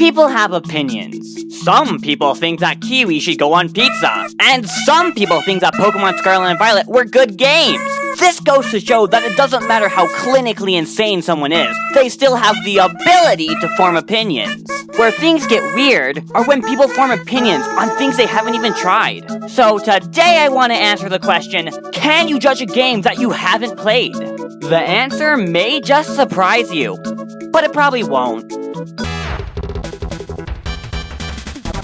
People have opinions. Some people think that Kiwi should go on pizza, and some people think that Pokemon Scarlet and Violet were good games. This goes to show that it doesn't matter how clinically insane someone is, they still have the ability to form opinions. Where things get weird are when people form opinions on things they haven't even tried. So today I want to answer the question, can you judge a game that you haven't played? The answer may just surprise you, but it probably won't.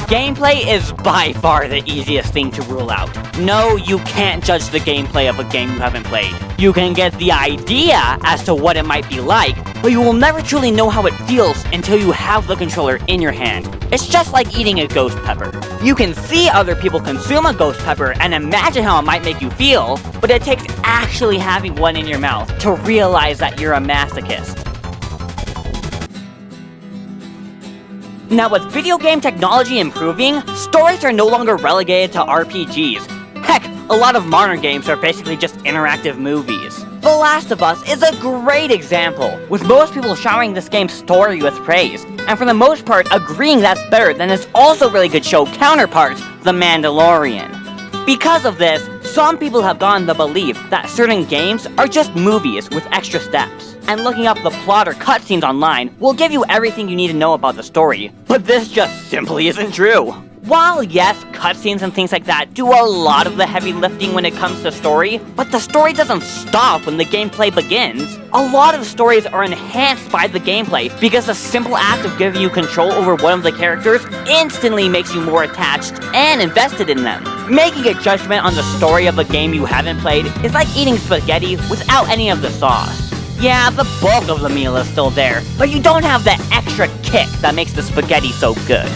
Gameplay is by far the easiest thing to rule out. No, you can't judge the gameplay of a game you haven't played. You can get the idea as to what it might be like, but you will never truly know how it feels until you have the controller in your hand. It's just like eating a ghost pepper. You can see other people consume a ghost pepper and imagine how it might make you feel, but it takes actually having one in your mouth to realize that you're a masochist. Now, with video game technology improving, stories are no longer relegated to RPGs. Heck, a lot of modern games are basically just interactive movies. The Last of Us is a great example, with most people showering this game's story with praise, and for the most part agreeing that's better than its also really good show counterpart, The Mandalorian. Because of this, some people have gotten the belief that certain games are just movies with extra steps. And looking up the plot or cutscenes online will give you everything you need to know about the story. But this just simply isn't true. While yes, cutscenes and things like that do a lot of the heavy lifting when it comes to story, but the story doesn't stop when the gameplay begins. A lot of stories are enhanced by the gameplay because the simple act of giving you control over one of the characters instantly makes you more attached and invested in them. Making a judgment on the story of a game you haven't played is like eating spaghetti without any of the sauce. Yeah, the bulk of the meal is still there, but you don't have that extra kick that makes the spaghetti so good.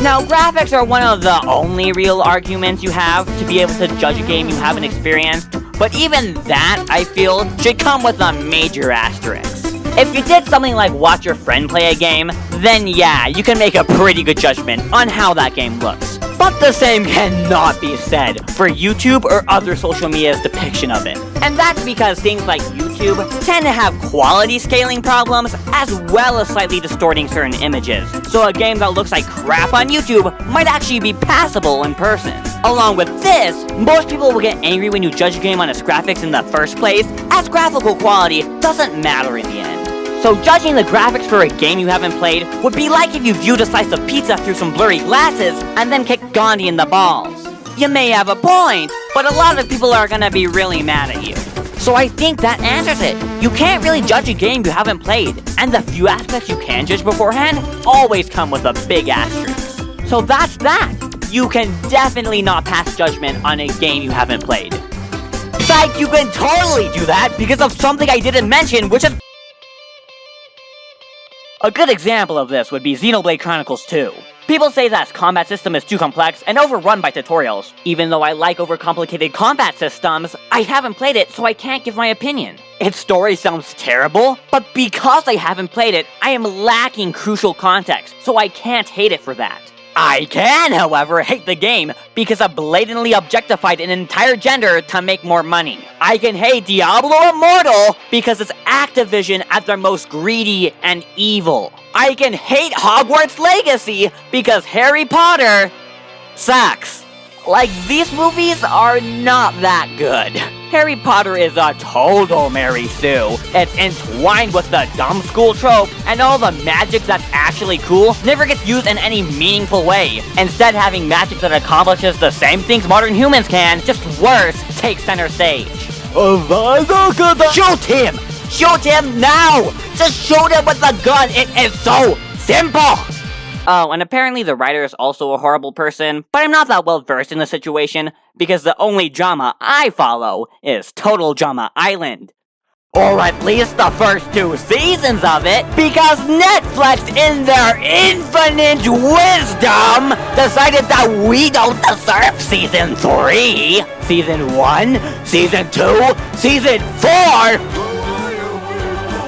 Now, graphics are one of the only real arguments you have to be able to judge a game you haven't experienced, but even that, I feel, should come with a major asterisk. If you did something like watch your friend play a game, then yeah, you can make a pretty good judgment on how that game looks. But the same cannot be said for YouTube or other social media's depiction of it. And that's because things like YouTube tend to have quality scaling problems as well as slightly distorting certain images. So a game that looks like crap on YouTube might actually be passable in person. Along with this, most people will get angry when you judge a game on its graphics in the first place, as graphical quality doesn't matter in the end. So judging the graphics for a game you haven't played would be like if you viewed a slice of pizza through some blurry glasses and then kicked Gandhi in the balls. You may have a point, but a lot of people are gonna be really mad at you. So I think that answers it. You can't really judge a game you haven't played, and the few aspects you can judge beforehand always come with a big asterisk. So that's that. You can definitely not pass judgment on a game you haven't played. Psych, you can totally do that because of something I didn't mention, which is... A good example of this would be Xenoblade Chronicles 2. People say that its combat system is too complex and overrun by tutorials. Even though I like overcomplicated combat systems, I haven't played it, so I can't give my opinion. Its story sounds terrible, but because I haven't played it, I am lacking crucial context, so I can't hate it for that. I can, however, hate the game because it blatantly objectified an entire gender to make more money. I can hate Diablo Immortal because it's Activision at their most greedy and evil. I can hate Hogwarts Legacy because Harry Potter sucks. Like, these movies are not that good. Harry Potter is a total Mary Sue. It's entwined with the dumb school trope, and all the magic that's actually cool never gets used in any meaningful way. Instead, having magic that accomplishes the same things modern humans can, just worse, takes center stage. Shoot him! Shoot him now! Just shoot him with the gun! It is so simple! Oh, and apparently the writer is also a horrible person, but I'm not that well versed in the situation, because the only drama I follow is Total Drama Island. Or at least the first 2 seasons of it, because Netflix, in their infinite wisdom, decided that we don't deserve Season 3, Season 1, Season 2, Season 4!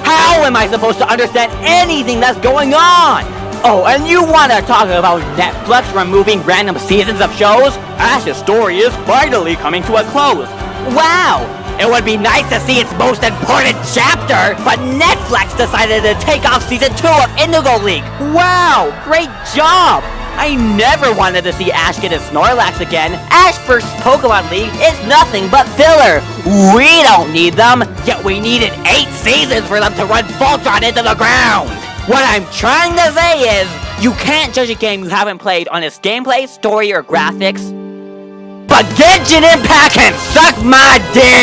How am I supposed to understand anything that's going on? Oh, and you want to talk about Netflix removing random seasons of shows? Ash's story is finally coming to a close. Wow! It would be nice to see its most important chapter, but Netflix decided to take off Season 2 of Indigo League. Wow, great job! I never wanted to see Ash get his Snorlax again. Ash vs. Pokemon League is nothing but filler. We don't need them, yet we needed 8 seasons for them to run Voltron into the ground. What I'm trying to say is, you can't judge a game you haven't played on its gameplay, story, or graphics. But Genshin Impact can suck my dick!